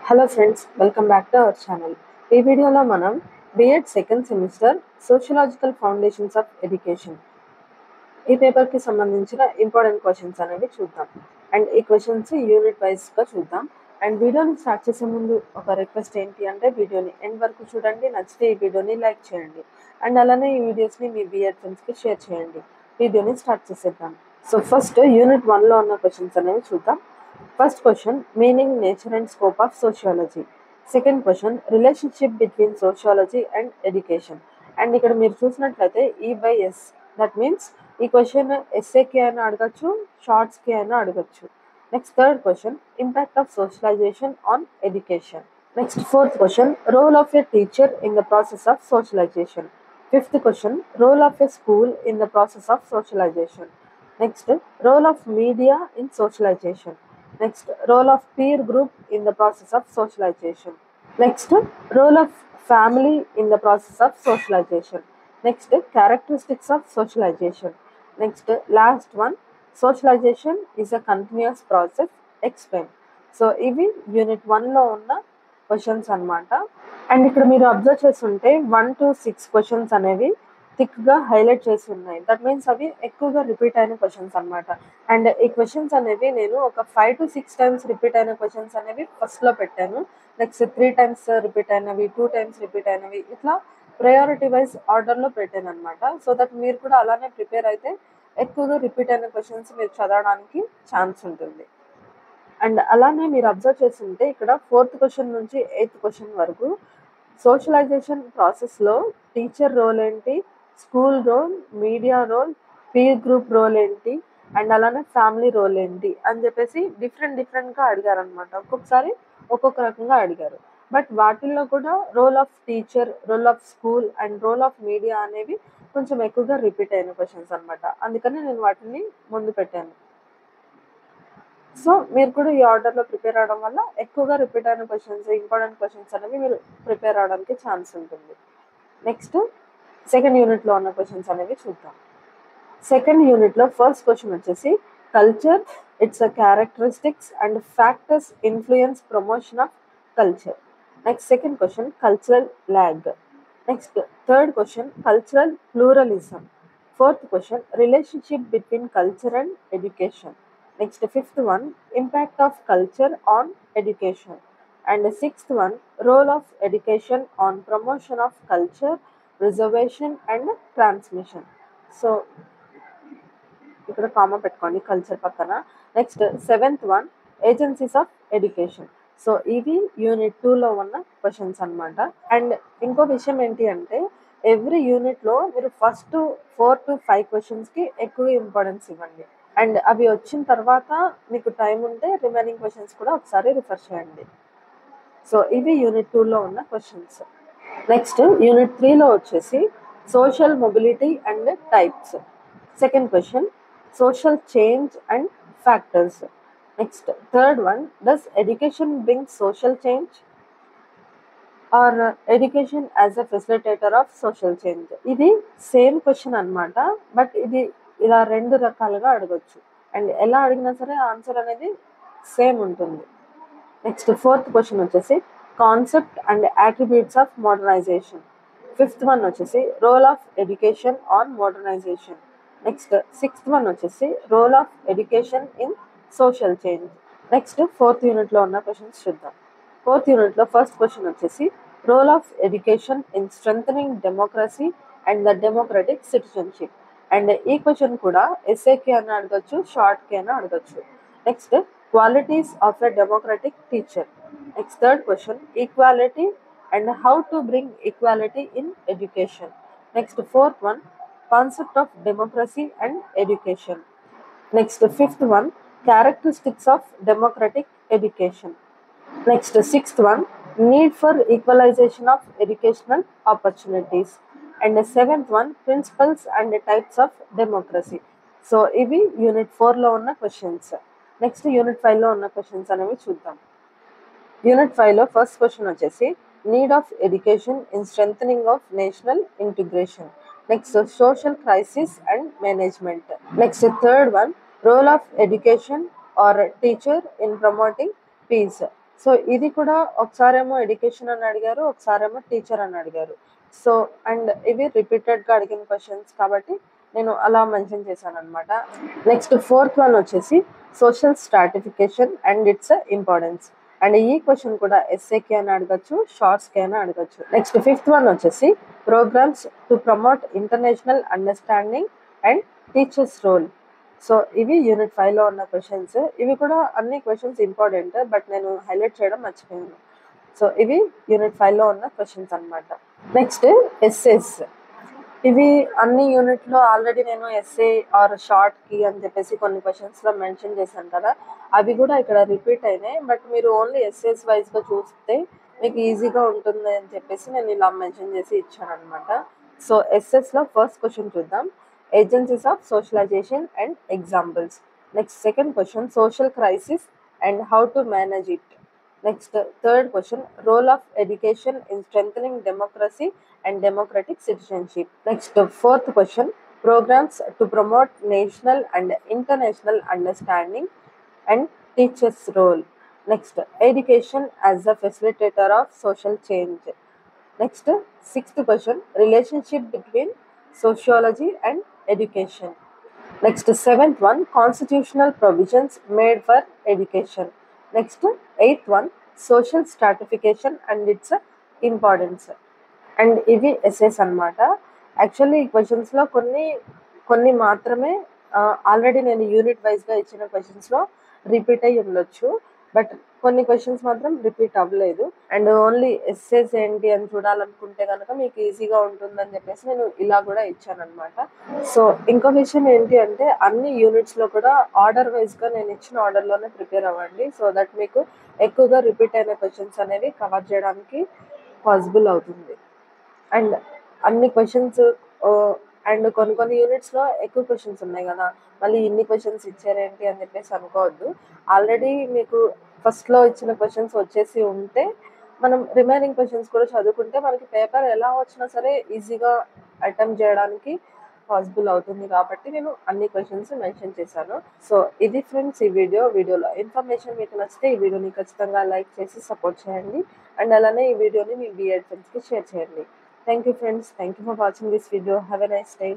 Hello friends, welcome back to our channel. ఈ వీడియోలో మనం BEd second semester sociological foundations of education ఈ పేపర్కి సంబంధించిన ఇంపార్టెంట్ క్వశ్చన్స్ అనేవి చూద్దాం. అండ్ ఈ క్వశ్చన్స్ యూనిట్ వైజ్గా చూద్దాం. అండ్ వీడియోని స్టార్ట్ చేసే ముందు ఒక రిక్వెస్ట్ ఏంటి అంటే వీడియోని ఎండ్ వరకు చూడండి, నచ్చితే ఈ వీడియోని లైక్ చేయండి. అండ్ అలానే ఈ వీడియోస్ని మీ బిఎడ్ ఫ్రెండ్స్కి షేర్ చేయండి. వీడియోని స్టార్ట్ చేసేద్దాం. సో ఫస్ట్ యూనిట్ 1లో ఉన్న క్వశ్చన్స్ అనేవి చూద్దాం. First question, meaning, nature and scope of sociology. Second question, relationship between sociology and education. And ఇక్కడ మీరు చూసినట్లయితే E by S, that means ఈ క్వశ్చన్ ఎస్ఏకి అయినా అడగచ్చు, షార్ట్స్కి అయినా అడగచ్చు. Next third question, impact of socialisation on education. Next fourth question, role of a teacher in the process of socialisation. Fifth question, role of a school in the process of socialisation. Next, role of media in socialisation. Next, role of peer group in the process of socialization. Next, role of family in the process of socialization. Next, characteristics of socialization. Next, last one, socialization is a continuous process. Explain. So, ఇవి unit 1లో ఉన్న questions అనమాట. And ఇక్కడ మీరు observe చేస్తుంటే 1 to 6 questions అనేవి థిక్గా highlight చేసి ఉన్నాయి. దట్ మీన్స్ అవి ఎక్కువగా రిపీట్ అయిన క్వశ్చన్స్ అనమాట. అండ్ ఈ క్వశ్చన్స్ అనేవి నేను ఒక 5 to 6 టైమ్స్ రిపీట్ అయిన క్వశ్చన్స్ అనేవి ఫస్ట్లో పెట్టాను. నెక్స్ట్ 3 టైమ్స్ రిపీట్ అయినవి, 2 టైమ్స్ రిపీట్ అయినవి, ఇట్లా ప్రయారిటీ వైజ్ ఆర్డర్లో పెట్టాను అనమాట. సో దట్ మీరు కూడా అలానే ప్రిపేర్ అయితే ఎక్కువగా రిపీట్ అయిన క్వశ్చన్స్ మీరు చదవడానికి ఛాన్స్ ఉంటుంది. అండ్ అలానే మీరు అబ్జర్వ్ చేస్తుంటే ఇక్కడ 4th క్వశ్చన్ నుంచి 8th క్వశ్చన్ వరకు సోషలైజేషన్ ప్రాసెస్లో టీచర్ రోల్ ఏంటి, school role, media role, peer group role ఏంటి, అండ్ అలానే ఫ్యామిలీ రోల్ ఏంటి అని చెప్పేసి డిఫరెంట్గా అడిగారు అనమాట. ఒక్కొక్కసారి ఒక్కొక్క రకంగా అడిగారు. బట్ వాటిల్లో కూడా role of teacher, role of school and role of media అనేవి కొంచెం ఎక్కువగా రిపీట్ అయిన క్వశ్చన్స్ అనమాట. అందుకని నేను వాటిని ముందు పెట్టాను. సో మీరు కూడా ఈ ఆర్డర్లో ప్రిపేర్ అవడం వల్ల ఎక్కువగా రిపీట్ అయిన క్వశ్చన్స్, ఇంపార్టెంట్ క్వశ్చన్స్ అనేవి మీరు ప్రిపేర్ అవడానికి ఛాన్స్ ఉంటుంది. నెక్స్ట్ సెకండ్ యూనిట్లో ఉన్న క్వశ్చన్స్ అనేవి చూద్దాం. సెకండ్ యూనిట్లో ఫస్ట్ క్వశ్చన్ వచ్చేసి culture, it's a characteristics and factors influence promotion of culture. Next second question, cultural lag. Next third question, cultural pluralism. Fourth question, relationship between culture and education. Next, fifth one, impact of culture on education. And the sixth one, role of education on promotion of culture, preservation and transmission. So, ఇక్కడ comma పెట్టుకోండి culture పక్కన. Next seventh one, agencies of education. So ఇవి unit 2లో ఉన్న questions అనమాట. And ఇంకో విషయం ఏంటి అంటే ఎవ్రీ యూనిట్లో మీరు ఫస్ట్ 4 to 5 క్వశ్చన్స్కి ఎక్కువ ఇంపార్టెన్స్ ఇవ్వండి. అండ్ అవి వచ్చిన తర్వాత మీకు టైం ఉంటే రిమైనింగ్ క్వశ్చన్స్ కూడా ఒకసారి రిఫర్ చేయండి. సో ఇవి యూనిట్ 2లో ఉన్న క్వశ్చన్స్. నెక్స్ట్ యూనిట్ 3లో వచ్చేసి social mobility and types. Second question, social change and factors. Next third one, does education bring social change or education as a facilitator of social change. ఇది same question అనమాట. But ఇది ఇలా 2 రకాలుగా అడగచ్చు. And ఎలా అడిగినా సరే ఆన్సర్ అనేది సేమ్ ఉంటుంది. నెక్స్ట్ ఫోర్త్ క్వశ్చన్ వచ్చేసి concept and attributes of modernisation. Fifth one వచ్చేసి role of education on modernisation. Next sixth one వచ్చేసి role of education in social change. Next fourth యూనిట్లో ఉన్న క్వశ్చన్స్ చూద్దాం. ఫోర్త్ యూనిట్లో ఫస్ట్ క్వశ్చన్ వచ్చేసి role of education in strengthening democracy and the democratic citizenship. And ఈ question కూడా ఎస్ఏకి అయినా అడగచ్చు, షార్ట్కి అయినా అడగచ్చు. Next qualities of a democratic teacher. Next third question, equality and how to bring equality in education. Next fourth one, concept of democracy and education. Next fifth one, characteristics of democratic education. Next sixth one, need for equalization of educational opportunities. And the seventh one, principles and types of democracy. So ఇవి unit 4లో ఉన్న questions. Next unit 5లో ఉన్న questions అనేవి చూద్దాం. Unit 5లో first question వచ్చేసి need of education in strengthening of national integration. Next social crisis and management. Next third one, role of education or teacher in promoting peace. So ఇది కూడా ఒకసారేమో education అని అడిగారు, ఒకసారేమో టీచర్ అని అడిగారు. సో అండ్ ఇవి రిపీటెడ్గా అడిగిన క్వశ్చన్స్ కాబట్టి నేను అలా మెన్షన్ చేశాను అనమాట. నెక్స్ట్ ఫోర్త్ వన్ వచ్చేసి social stratification and its importance. And ఈ క్వశ్చన్ కూడా ఎస్ఏకి అని అడగచ్చు, షార్ట్స్కి అని అడగచ్చు. నెక్స్ట్ ఫిఫ్త్ వన్ వచ్చేసి programmes to promote international understanding and teachers role. So ఇవి యూనిట్ 5లో ఉన్న క్వశ్చన్స్. ఇవి కూడా అన్ని క్వశ్చన్స్ ఇంపార్టెంట్, బట్ నేను హైలైట్ చేయడం మర్చిపోయాను. సో ఇవి యూనిట్ 5లో ఉన్న క్వశ్చన్స్ అనమాట. Next essays. ఇవి అన్ని యూనిట్లో ఆల్రెడీ నేను ఎస్ఏ ఆర్ షార్ట్కి అని చెప్పేసి కొన్ని క్వశ్చన్స్లో మెన్షన్ చేశాను కదా, అవి కూడా ఇక్కడ రిపీట్ అయినాయి. బట్ మీరు ఓన్లీ ఎస్ఏస్ వైజ్గా చూస్తే మీకు ఈజీగా ఉంటుంది అని చెప్పేసి నేను ఇలా మెన్షన్ చేసి ఇచ్చాను అనమాట. సో ఎస్ఎస్లో ఫస్ట్ క్వశ్చన్ చూద్దాం. Agencies of socialization and examples. Next, second question, social crisis and how to manage it. Next, third question, role of education in strengthening democracy and democratic citizenship. Next, fourth question, programs to promote national and international understanding and teachers' role. Next, education as a facilitator of social change. Next, sixth question, relationship between sociology and education. Next, seventh one, constitutional provisions made for education. Next, eighth one, social stratification and its importance. And ఇవి SS అనమాట. Actually ఈ క్వశ్చన్స్లో కొన్ని మాత్రమే already నేను unit వైజ్గా ఇచ్చిన క్వశ్చన్స్లో repeat అయ్యి ఉండొచ్చు, బట్ కొన్ని క్వశ్చన్స్ మాత్రం రిపీట్ అవ్వలేదు. అండ్ ఓన్లీ ఎస్సేస్ ఏంటి అని చూడాలనుకుంటే కనుక మీకు ఈజీగా ఉంటుందని చెప్పేసి నేను ఇలా కూడా ఇచ్చాను అనమాట. సో ఇంకో విషయం ఏంటి అంటే అన్ని యూనిట్స్లో కూడా ఆర్డర్ వైజ్గా నేను ఇచ్చిన ఆర్డర్లోనే ప్రిపేర్ అవ్వండి, సో దట్ మీకు ఎక్కువగా రిపీట్ అయిన క్వశ్చన్స్ అనేవి కవర్ చేయడానికి పాసిబుల్ అవుతుంది. అండ్ అన్ని క్వశ్చన్స్ అండ్ కొన్ని యూనిట్స్లో ఎక్కువ క్వశ్చన్స్ ఉన్నాయి కదా, మళ్ళీ ఇన్ని క్వశ్చన్స్ ఇచ్చారేంటి అని చెప్పేసి అనుకోవద్దు. ఆల్రెడీ మీకు ఫస్ట్లో ఇచ్చిన క్వశ్చన్స్ వచ్చేసి ఉంటే మనం రిమైనింగ్ క్వశ్చన్స్ కూడా చదువుకుంటే మనకి పేపర్ ఎలా వచ్చినా సరే ఈజీగా అటెంప్ట్ చేయడానికి పాసిబుల్ అవుతుంది. కాబట్టి నేను అన్ని క్వశ్చన్స్ మెన్షన్ చేశాను. సో ఇది ఫ్రెండ్స్ ఈ వీడియోలో ఇన్ఫర్మేషన్ మీకు నచ్చితే ఈ వీడియోని ఖచ్చితంగా లైక్ చేసి సపోర్ట్ చేయండి. అండ్ అలానే ఈ వీడియోని మీ బీఎడ్ ఫ్రెండ్స్కి షేర్ చేయండి. Thank you friends. Thank you for watching this video. Have a nice day.